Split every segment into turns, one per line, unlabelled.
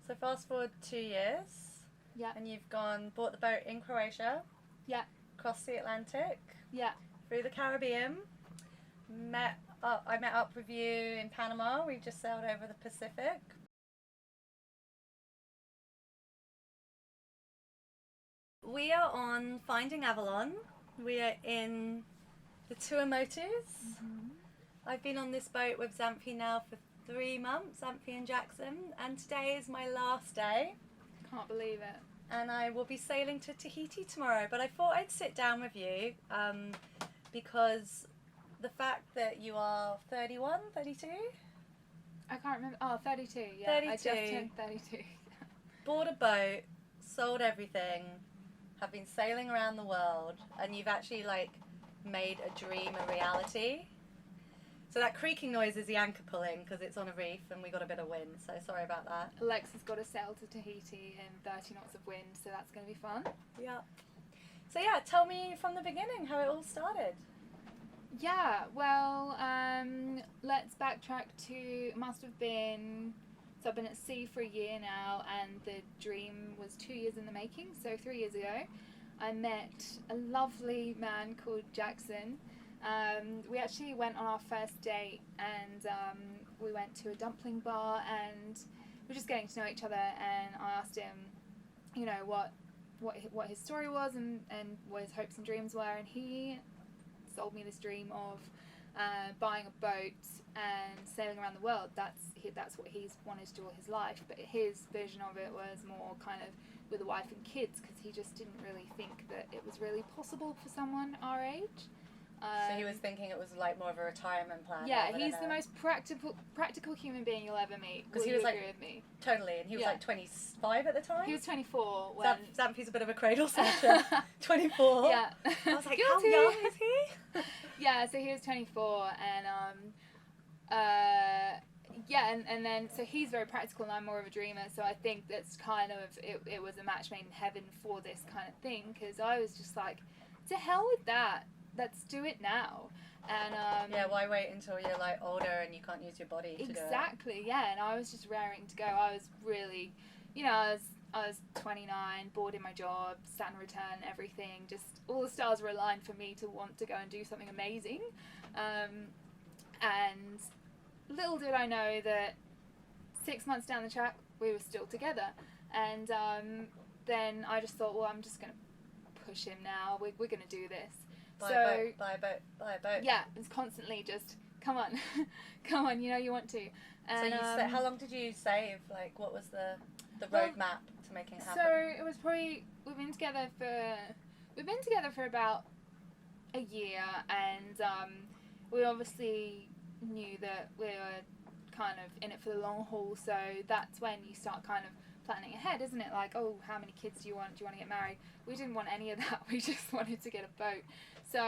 So fast forward 2 years.
Yeah.
And you've bought the boat in Croatia.
Yeah.
Crossed the Atlantic.
Yeah.
Through the Caribbean. I met up with you in Panama. We just sailed over the Pacific. We are on Finding Avalon. We are in the Tuamotus.
Mm-hmm.
I've been on this boat with Xanthe now for 3 months, Xanthe and Jackson, and today is my last day.
Can't believe it.
And I will be sailing to Tahiti tomorrow. But I thought I'd sit down with you because the fact that you are 31, 32?
I can't remember. Oh, 32. Yeah,
32.
I just turned 32.
Bought a boat, sold everything, have been sailing around the world, and you've actually like made a dream a reality. So that creaking noise is the anchor pulling because it's on a reef and we got a bit of wind, so sorry about that.
Alexa's got to sail to Tahiti in 30 knots of wind, so that's going to be fun.
Yeah. So yeah, tell me from the beginning how it all started.
Yeah, well, let's backtrack to, must have been, so I've been at sea for a year now, and the dream was 2 years in the making. So 3 years ago, I met a lovely man called Jackson. We actually went on our first date, and we went to a dumpling bar, and we were just getting to know each other, and I asked him, you know, what his story was and what his hopes and dreams were, and he sold me this dream of buying a boat and sailing around the world. That's what he's wanted to do all his life, but his vision of it was more kind of with a wife and kids, because he just didn't really think that it was really possible for someone our age.
So he was thinking it was like more of a retirement plan.
Yeah, he's the most practical human being you'll ever meet.
Because he was like,
agree with me?
Totally, and he was like 25 at the time.
He was 24 when...
Xanthe's a bit of a cradle snatcher. 24.
Yeah.
I was like,
Guilty.
how young is he?
Yeah, so he was 24, and then so he's very practical and I'm more of a dreamer, so I think that's kind of it was a match made in heaven for this kind of thing, because I was just like, to hell with that, let's do it now. And
yeah, why wait until you're like older and you can't use your body to do it?
Exactly, yeah. And I was just raring to go. I was really, you know, I was 29, bored in my job, Saturn return, everything. Just all the stars were aligned for me to want to go and do something amazing. And little did I know that 6 months down the track we were still together. And then I just thought, well, I'm just going to push him now. We're going to do this.
Buy a boat.
Yeah, it's constantly just, come on, come on, you know you want to. And,
so how long did you save? Like, what was the roadmap to making it happen?
So it was probably, we've been together for about a year, and we obviously knew that we were kind of in it for the long haul, so that's when you start kind of planning ahead, isn't it? Like, oh, how many kids do you want? Do you want to get married? We didn't want any of that. We just wanted to get a boat. So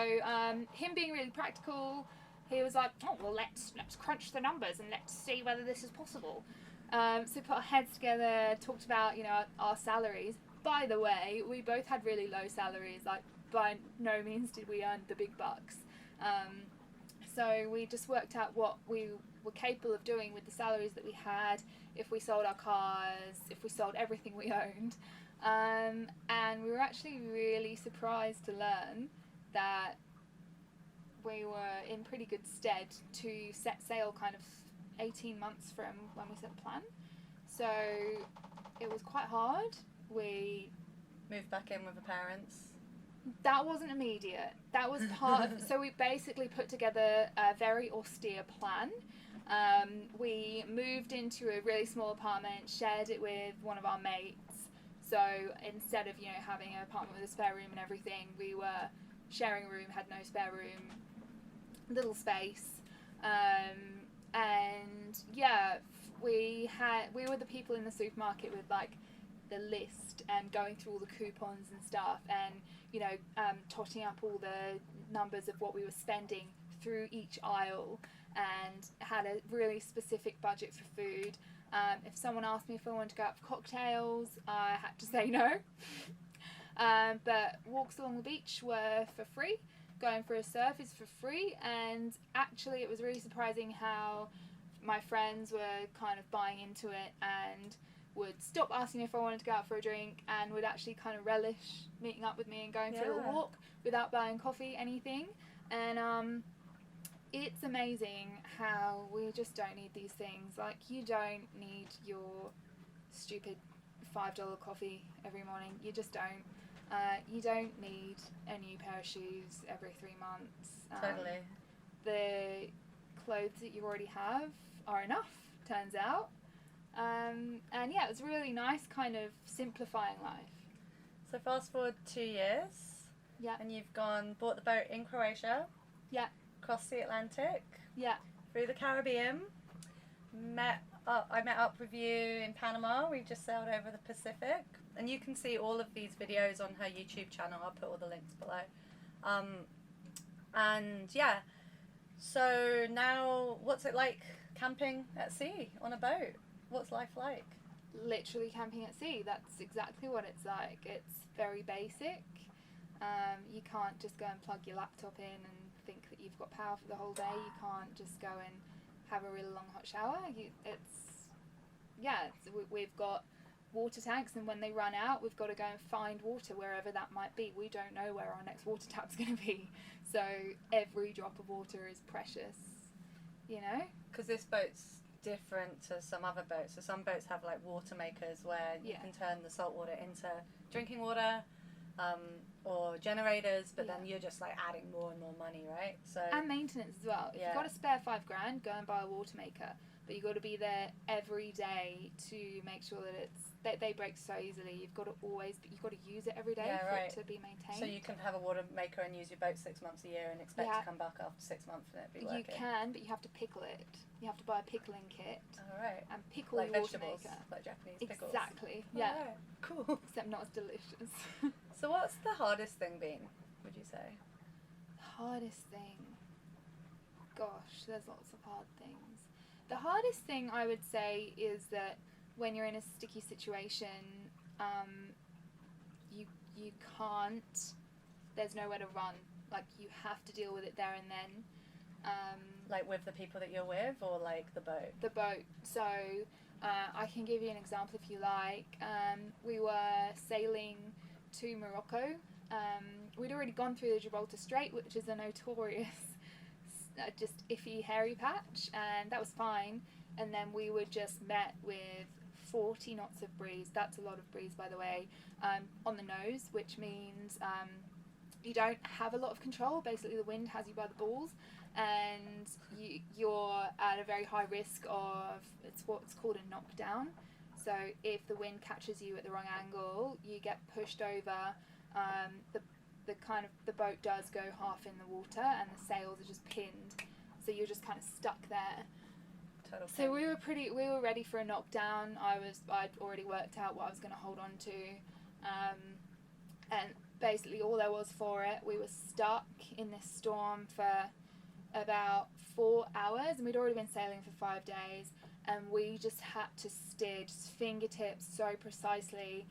him being really practical, he was like, oh, well, let's crunch the numbers and let's see whether this is possible. So we put our heads together, talked about, you know, our salaries. By the way, we both had really low salaries. Like, by no means did we earn the big bucks. So we just worked out what we were capable of doing with the salaries that we had, if we sold our cars, if we sold everything we owned. And we were actually really surprised to learn that we were in pretty good stead to set sail kind of 18 months from when we set the plan. So it was quite hard. We
moved back in with the parents.
That wasn't immediate. That was part of, so we basically put together a very austere plan. We moved into a really small apartment, shared it with one of our mates. So instead of, you know, having an apartment with a spare room and everything, we were sharing a room, had no spare room, little space. And yeah, we were the people in the supermarket with like the list and going through all the coupons and stuff, and you know, totting up all the numbers of what we were spending through each aisle, and had a really specific budget for food. If someone asked me if I wanted to go out for cocktails, I had to say no. But walks along the beach were for free. Going for a surf is for free, and actually it was really surprising how my friends were kind of buying into it and would stop asking if I wanted to go out for a drink and would actually kind of relish meeting up with me and going for a little
Yeah.
walk without buying coffee, anything. And it's amazing how we just don't need these things. Like, you don't need your stupid $5 coffee every morning. You just don't. You don't need a new pair of shoes every 3 months.
Totally.
The clothes that you already have are enough, turns out. And yeah, it was really nice kind of simplifying life.
So fast forward 2 years.
Yeah.
And you've bought the boat in Croatia.
Yeah.
Crossed the Atlantic.
Yeah.
Through the Caribbean. I met up with you in Panama. We just sailed over the Pacific. And you can see all of these videos on her YouTube channel. I'll put all the links below. And yeah, so now what's it like camping at sea on a boat? What's life like?
Literally camping at sea. That's exactly what it's like. It's very basic. You can't just go and plug your laptop in and think that you've got power for the whole day. You can't just go and have a really long hot shower. We've got water tanks, and when they run out, we've got to go and find water wherever that might be. We don't know where our next water tap's going to be, so every drop of water is precious, you know?
Because this boat's different to some other boats. So some boats have like water makers where you can turn the salt water into drinking water, or generators, but then you're just like adding more and more money, right? So
and maintenance as well. If you've got a spare $5,000, go and buy a water maker. But you've got to be there every day to make sure that they break so easily. You've got to use it every day for it to be maintained.
So you can have a water maker and use your boat 6 months a year and expect to come back after 6 months and it be working.
You can, but you have to pickle it. You have to buy a pickling kit.
Alright.
And pickle
like
your water
vegetables,
maker.
like Japanese pickles.
Exactly. Yeah.
Alright. Cool.
Except not as delicious.
So what's the hardest thing been, would you say?
The hardest thing? Gosh, there's lots of hard things. The hardest thing I would say is that when you're in a sticky situation, you can't, there's nowhere to run. Like, you have to deal with it there and then.
Like with the people that you're with, or like the boat?
The boat. So I can give you an example if you like. We were sailing to Morocco. We'd already gone through the Gibraltar Strait, which is a notorious just iffy hairy patch, and that was fine. And then we were just met with 40 knots of breeze. That's a lot of breeze, by the way, on the nose, which means you don't have a lot of control. Basically, the wind has you by the balls, and you're at a very high risk of what's called a knockdown. So if the wind catches you at the wrong angle, you get pushed over. The boat does go half in the water, and the sails are just pinned, so you're just kind of stuck there.
Total
so we were ready for a knockdown. I'd already worked out what I was going to hold on to, and basically all there was for it. We were stuck in this storm for about 4 hours, and we'd already been sailing for 5 days, and we just had to steer just fingertips so precisely,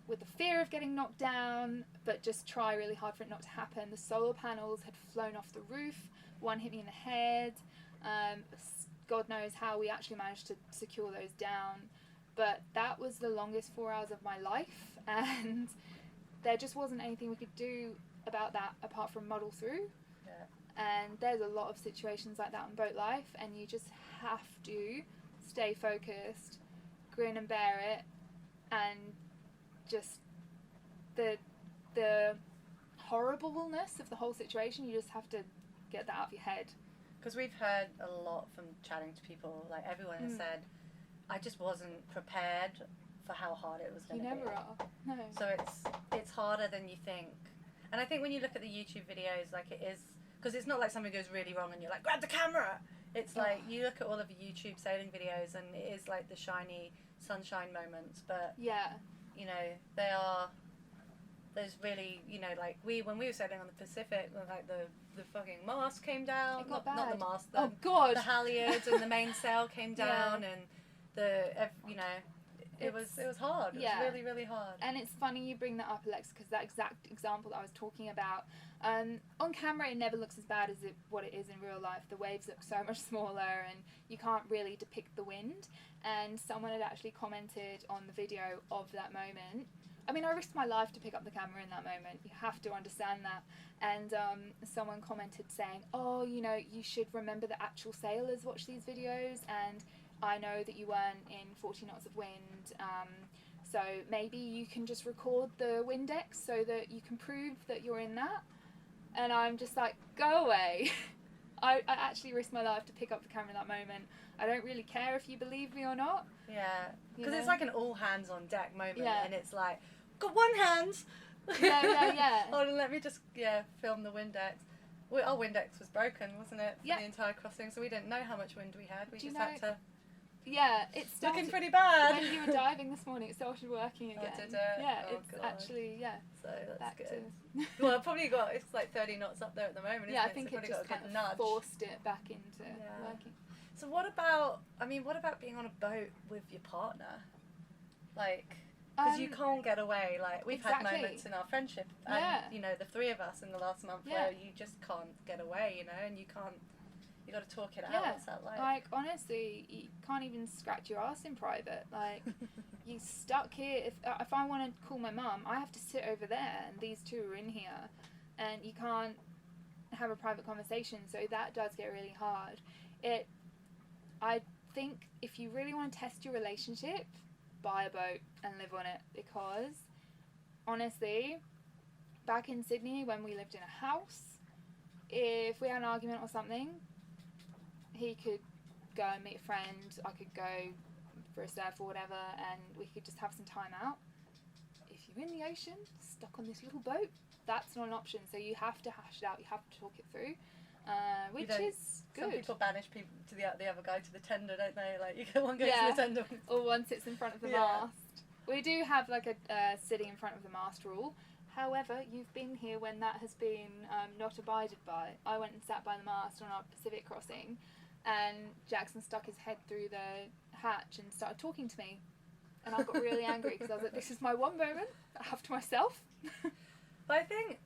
with the fear of getting knocked down, but just try really hard for it not to happen. The solar panels had flown off the roof. One hit me in the head. God knows how we actually managed to secure those down. But that was the longest 4 hours of my life, and there just wasn't anything we could do about that apart from muddle through.
Yeah.
And there's a lot of situations like that in boat life, and you just have to stay focused, grin and bear it, and just the horribleness of the whole situation, you just have to get that out of your head.
Because we've heard a lot from chatting to people, like everyone has said, I just wasn't prepared for how hard it was going to be.
You never are. No.
So it's harder than you think. And I think when you look at the YouTube videos, like it is, because it's not like something goes really wrong and you're like, grab the camera. It's like you look at all of the YouTube sailing videos and it is like the shiny sunshine moments, but you know, there's really, you know, like when we were sailing on the Pacific, like the fucking mast came down.
It got
not
bad.
the mast,
Oh God.
the halyards and the mainsail came down, and you know, it was hard. It was really, really hard.
And it's funny you bring that up, Alexa, because that exact example that I was talking about, on camera it never looks as bad as what it is in real life. The waves look so much smaller and you can't really depict the wind. And someone had actually commented on the video of that moment. I mean, I risked my life to pick up the camera in that moment. You have to understand that. And someone commented saying, oh, you know, you should remember that actual sailors watch these videos, and I know that you weren't in 40 knots of wind, so maybe you can just record the Windex so that you can prove that you're in that. And I'm just like, go away. I actually risked my life to pick up the camera in that moment. I don't really care if you believe me or not.
Yeah, because it's like an all hands on deck moment, and it's like, got one hand.
Yeah.
Oh, let me just film the Windex. Our Windex was broken, wasn't it? For the entire crossing, so we didn't know how much wind we had. We just had to.
Yeah, it started
looking pretty bad.
When you were diving this morning, it started working again.
Oh, did it?
Yeah,
oh,
it's
God.
actually
So that's
back
good.
to.
Well, probably it's like 30 knots up there at the moment. Isn't
Yeah, I
it?
think
So
it just
got a
kind of
nudge.
forced it back into working.
So what about being on a boat with your partner? Like, because you can't get away. Like, we've had moments in our friendship, and you know, the three of us in the last month where you just can't get away, you know, and you can't. You got to talk it out. What's that like?
Like, honestly, you can't even scratch your ass in private. Like, you stuck here. If I want to call my mum, I have to sit over there, and these two are in here, and you can't have a private conversation. So that does get really hard. I think if you really want to test your relationship, buy a boat and live on it, because honestly, back in Sydney when we lived in a house, if we had an argument or something, he could go and meet a friend, I could go for a surf or whatever, and we could just have some time out. If you're in the ocean, stuck on this little boat, that's not an option. So you have to hash it out, you have to talk it through, which is good.
Some people banish people to the other guy to the tender, don't they? Like, you get one goes to the tender.
Or one sits in front of the mast. We do have like a sitting in front of the mast rule. However, you've been here when that has been not abided by. I went and sat by the mast on our Pacific crossing, and Jackson stuck his head through the hatch and started talking to me. And I got really angry because I was like, this is my one moment I have to myself.
But I think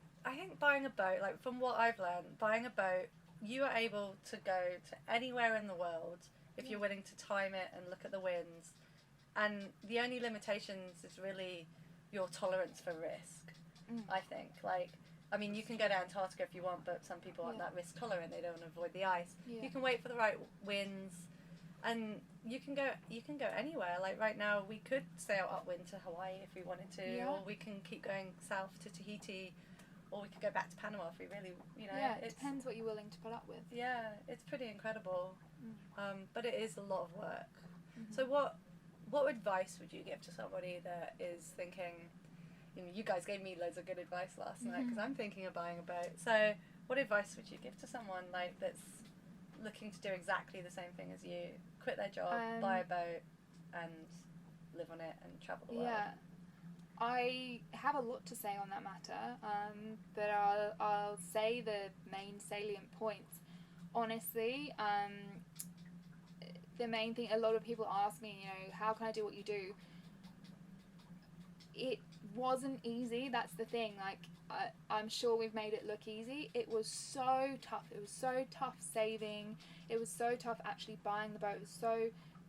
buying a boat, like from what I've learned, buying a boat, you are able to go to anywhere in the world if you're willing to time it and look at the winds. And the only limitations is really your tolerance for risk, I think. Like, I mean, you can go to Antarctica if you want, but some people aren't that risk tolerant. They don't want to avoid the ice. Yeah. You can wait for the right winds, and you can go anywhere. Like right now, we could sail upwind to Hawaii if we wanted to, or we can keep going south to Tahiti, or we could go back to Panama if we really, you know.
Yeah, it depends what you're willing to put up with.
Yeah, it's pretty incredible, but it is a lot of work. So what advice would you give to somebody that is thinking? You know, you guys gave me loads of good advice last night because I'm thinking of buying a boat. So what advice would you give to someone like that's looking to do exactly the same thing as you? Quit their job, buy a boat, and live on it and travel the world.
Yeah, I have a lot to say on that matter, but I'll say the main salient points. Honestly, the main thing, a lot of people ask me, you know, how can I do what you do? It wasn't easy, that's the thing. Like, I'm sure we've made it look easy. It was so tough. It was so tough saving. It was so tough actually buying the boat.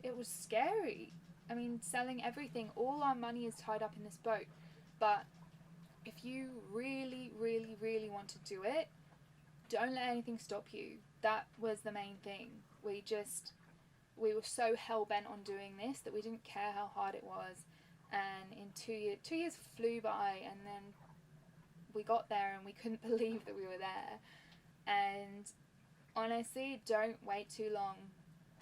It was scary. I mean, selling everything. All our money is tied up in this boat. But if you really, really, really want to do it, don't let anything stop you. That was the main thing. We were so hell-bent on doing this that we didn't care how hard it was. And in 2 years flew by, and then we got there and we couldn't believe that we were there. And honestly, don't wait too long.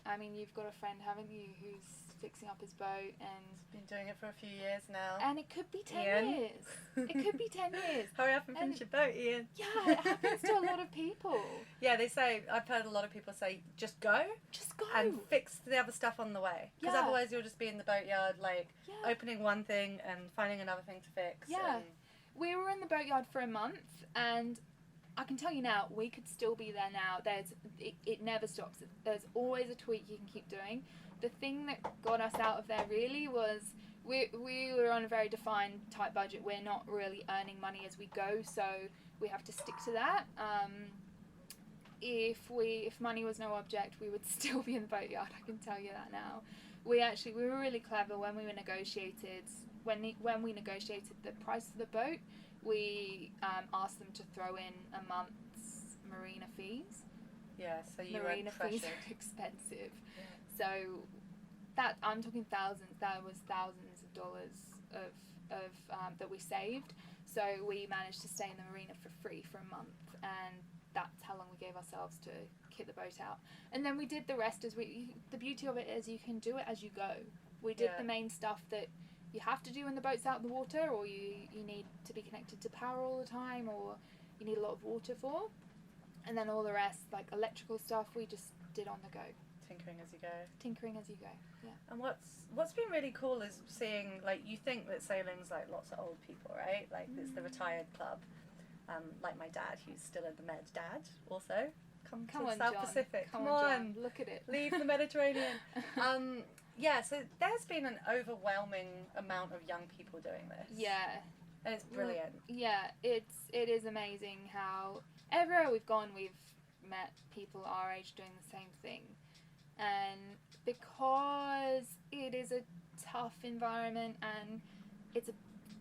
I mean, you've got a friend, haven't you, who's fixing up his boat, and
been doing it for a few years now.
And it could be 10 years. It could be 10 years.
Hurry up and finish your boat, Ian.
Yeah, it happens to a lot of people.
Yeah, they say, I've heard a lot of people say, just go.
Just go.
And fix the other stuff on the way. Because otherwise you'll just be in the boatyard, like, opening one thing and finding another thing to fix.
Yeah. We were in the boatyard for a month, and I can tell you now, we could still be there now. It never stops. There's always a tweak you can keep doing. The thing that got us out of there really was we were on a very defined tight budget. We're not really earning money as we go, so we have to stick to that. If money was no object, we would still be in the boatyard. I can tell you that now. We were really clever when we negotiated the price of the boat. We asked them to throw in a month's marina fees.
Yeah, so you
marina
were
fees
pressured.
are expensive.
Yeah.
So that I'm talking thousands. That was thousands of dollars of that we saved. So we managed to stay in the marina for free for a month, and that's how long we gave ourselves to kit the boat out. And then we did the rest the beauty of it is you can do it as you go. We did the main stuff that you have to do when the boat's out in the water, or you need to be connected to power all the time, or you need a lot of water for. And then all the rest, like electrical stuff, we just did on the go.
Tinkering as you go.
Tinkering as you go, yeah.
And what's been really cool is seeing, like, you think that sailing's like lots of old people, right? Like it's the retired club. Like my dad, who's still in the Med. Dad, also. Come to the South
John.
Pacific.
Come
on.
John. Look at it.
Leave the Mediterranean. Yeah, so there's been an overwhelming amount of young people doing this.
Yeah.
And it's brilliant.
Yeah, it is amazing how everywhere we've gone, we've met people our age doing the same thing. And because it is a tough environment and it's a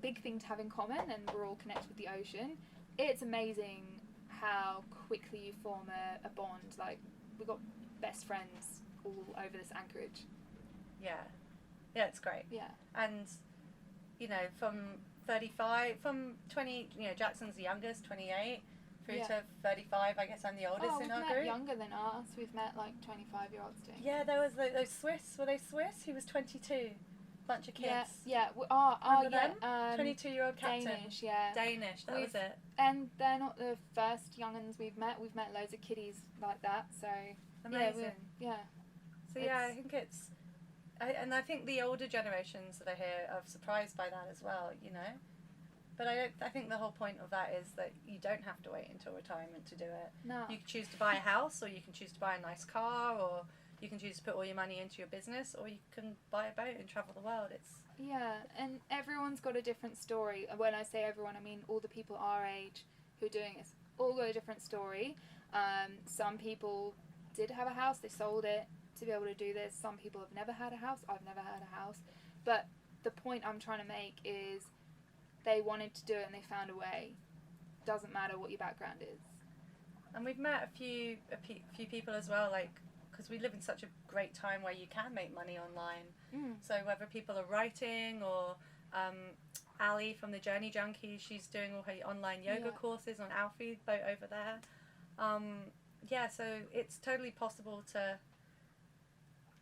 big thing to have in common and we're all connected with the ocean, it's amazing how quickly you form a bond. Like, we've got best friends all over this anchorage.
Yeah. Yeah, it's great.
Yeah.
And, you know, from 20, you know, Jackson's the youngest, 28, through to 35, I guess I'm the oldest in our
we've
group.
met younger than us. We've met like 25-year-olds doing
Yeah, there was those Swiss. Were they Swiss? He was 22. Bunch of kids.
Yeah.
Remember them?
Yeah.
22-year-old captain.
Danish, yeah.
Danish, that was it.
And they're not the first young'uns we've met. We've met loads of kiddies like that. So
Amazing.
Yeah.
So yeah, I think it's, and I think the older generations that are here are surprised by that as well. You know. But I think the whole point of that is that you don't have to wait until retirement to do it.
No.
You can choose to buy a house, or you can choose to buy a nice car, or you can choose to put all your money into your business, or you can buy a boat and travel the world.
Yeah, and everyone's got a different story. When I say everyone, I mean all the people our age who are doing this. All got a different story. Some people did have a house, they sold it to be able to do this. Some people have never had a house. I've never had a house. But the point I'm trying to make is they wanted to do it and they found a way. Doesn't matter what your background is.
And we've met a few people as well, like, because we live in such a great time where you can make money online. So whether people are writing, or Ali from the Journey Junkies, she's doing all her online yoga courses on Alfie's boat over there. Yeah, so it's totally possible to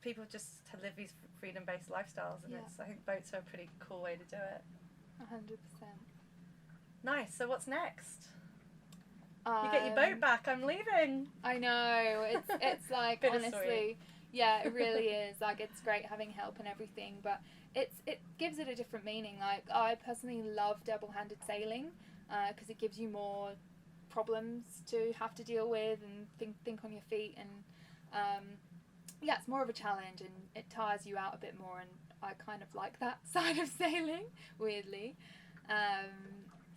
people just to live these freedom-based lifestyles, and I think boats are a pretty cool way to do it.
100%.
Nice. So what's next? You get your boat back. I'm leaving.
I know. It's like honestly, yeah, it really is. Like, it's great having help and everything, but it gives it a different meaning. Like, I personally love double-handed sailing because it gives you more problems to have to deal with and think on your feet, and yeah, it's more of a challenge and it tires you out a bit more, and I kind of like that side of sailing, weirdly.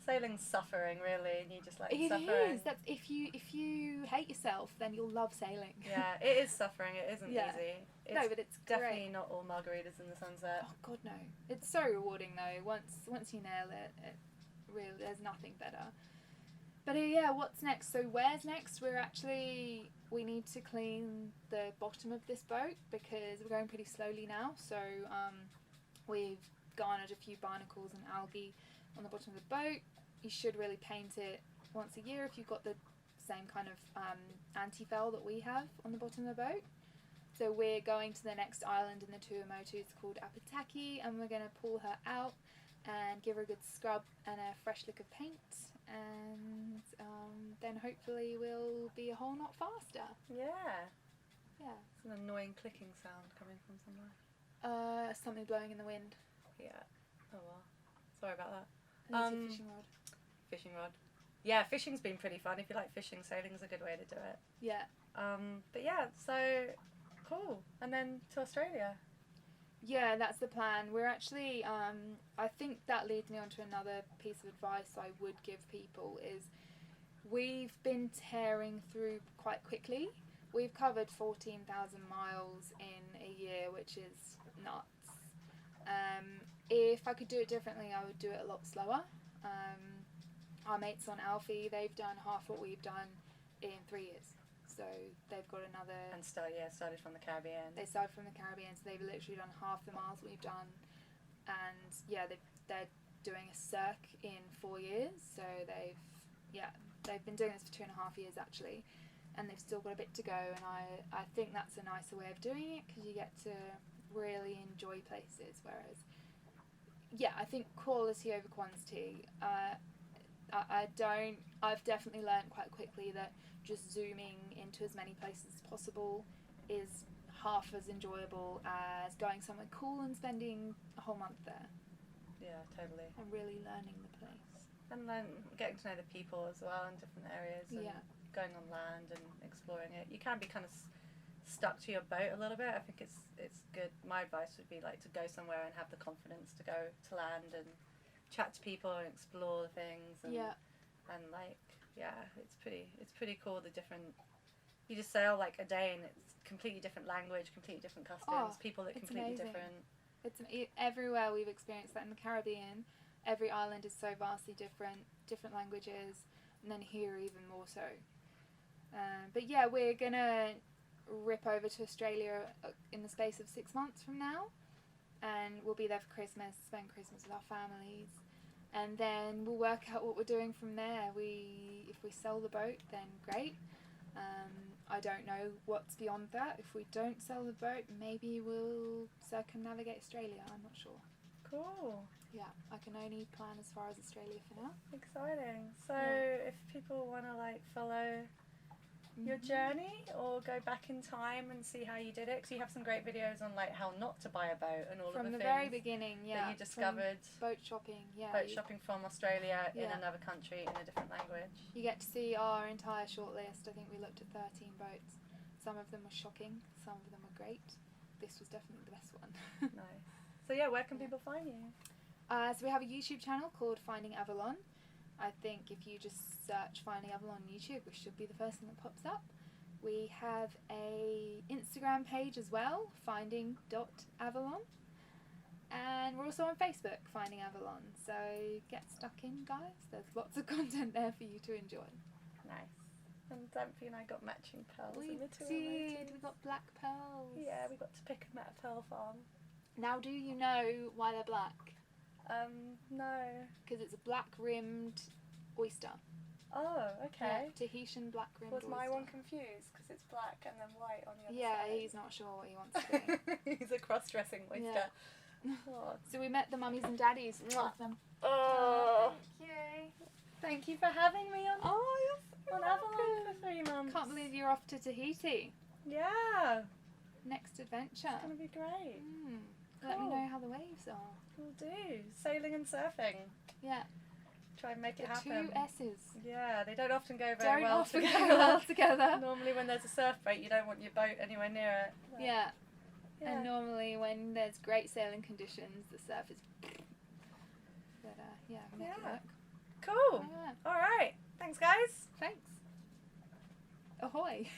Sailing's suffering, really, and you just like
it
suffering.
Is. That's if you hate yourself, then you'll love sailing.
Yeah, it is suffering. It isn't easy.
No, but it's
definitely
great.
not all margaritas in the sunset.
Oh God, no! It's so rewarding though. Once you nail it, really, there's nothing better. But yeah, what's next? So where's next? We need to clean the bottom of this boat because we're going pretty slowly now. So we've garnered a few barnacles and algae on the bottom of the boat. You should really paint it once a year if you've got the same kind of anti-fell that we have on the bottom of the boat. So we're going to the next island in the Tuamotus called Apataki, and we're going to pull her out and give her a good scrub and a fresh lick of paint, and then hopefully we'll be a whole lot faster.
Yeah.
Yeah.
It's an annoying clicking sound coming from somewhere.
Something blowing in the wind.
Yeah. Oh well. Sorry about that.
And it's a fishing rod.
Fishing rod. Yeah, fishing's been pretty fun. If you like fishing, sailing's a good way to do it.
Yeah.
But yeah, so cool. And then to Australia.
Yeah, that's the plan. We're actually, I think that leads me on to another piece of advice I would give people is we've been tearing through quite quickly. We've covered 14,000 miles in a year, which is nuts. If I could do it differently, I would do it a lot slower. Our mates on Alfie, they've done half what we've done in 3 years. So they've got another...
And started from the Caribbean.
They started from the Caribbean, so they've literally done half the miles we've done. And yeah, they're doing a circ in 4 years. So they've been doing this for 2.5 years actually. And they've still got a bit to go. And I think that's a nicer way of doing it because you get to really enjoy places. Whereas, yeah, I think quality over quantity. I've definitely learned quite quickly that just zooming into as many places as possible is half as enjoyable as going somewhere cool and spending a whole month there.
Yeah, totally.
And really learning the place.
And then getting to know the people as well in different areas and going on land and exploring it. You can be kind of stuck to your boat a little bit. I think it's good. My advice would be like to go somewhere and have the confidence to go to land and chat to people and explore things and like it's pretty cool the different you just sail like a day and it's completely different language, completely different customs, people that completely
amazing.
different.
It's everywhere we've experienced that in the Caribbean. Every island is so vastly different languages, and then here even more so. But yeah, we're gonna rip over to Australia in the space of 6 months from now, and we'll be there for Christmas, spend Christmas with our families, and then we'll work out what we're doing from there. If we sell the boat, then great. I don't know what's beyond that. If we don't sell the boat, maybe we'll circumnavigate Australia. I'm not sure.
Cool.
Yeah, I can only plan as far as Australia for now.
Exciting. So if people want to like follow your journey or go back in time and see how you did it, because you have some great videos on like how not to buy a boat and all
from
of the
the
things
very beginning,
that you discovered.
Boat shopping,
Boat shopping from Australia in another country in a different language.
You get to see our entire shortlist. I think we looked at 13 boats. Some of them were shocking, some of them were great. This was definitely the best one.
Nice. So yeah, where can people find you?
So we have a YouTube channel called Finding Avalon. I think if you just search Finding Avalon on YouTube, which should be the first thing that pops up. We have a Instagram page as well, finding.avalon. And we're also on Facebook, Finding Avalon. So get stuck in, guys. There's lots of content there for you to enjoy.
Nice. And Xanthe and I got matching pearls.
We
in the
did. We got black pearls.
Yeah, we got to pick them at a pearl farm.
Now, do you know why they're black?
No.
Because it's a black-rimmed oyster.
Oh, okay.
Yeah, Tahitian black-rimmed oyster.
Was my one confused? Because it's black and then white on the other
side. Yeah, he's not sure what he wants to do.
He's a cross-dressing oyster.
Yeah.
Oh.
So we met the mummies and daddies.
Mwah.
Them.
Oh.
Thank you.
Thank you for having me on
you're
Avalon for 3 months.
Can't believe you're off to Tahiti.
Yeah.
Next adventure.
It's going to be great.
Cool. Let me know how the waves are.
Will do. Sailing and surfing.
Yeah.
Try and make it happen.
2 S's.
Yeah, they don't often go very well
together.
Normally when there's a surf boat, you don't want your boat anywhere near it. But
yeah. And normally when there's great sailing conditions, the surf is... But yeah, make it work.
Cool.
Yeah.
All right. Thanks, guys.
Thanks. Ahoy.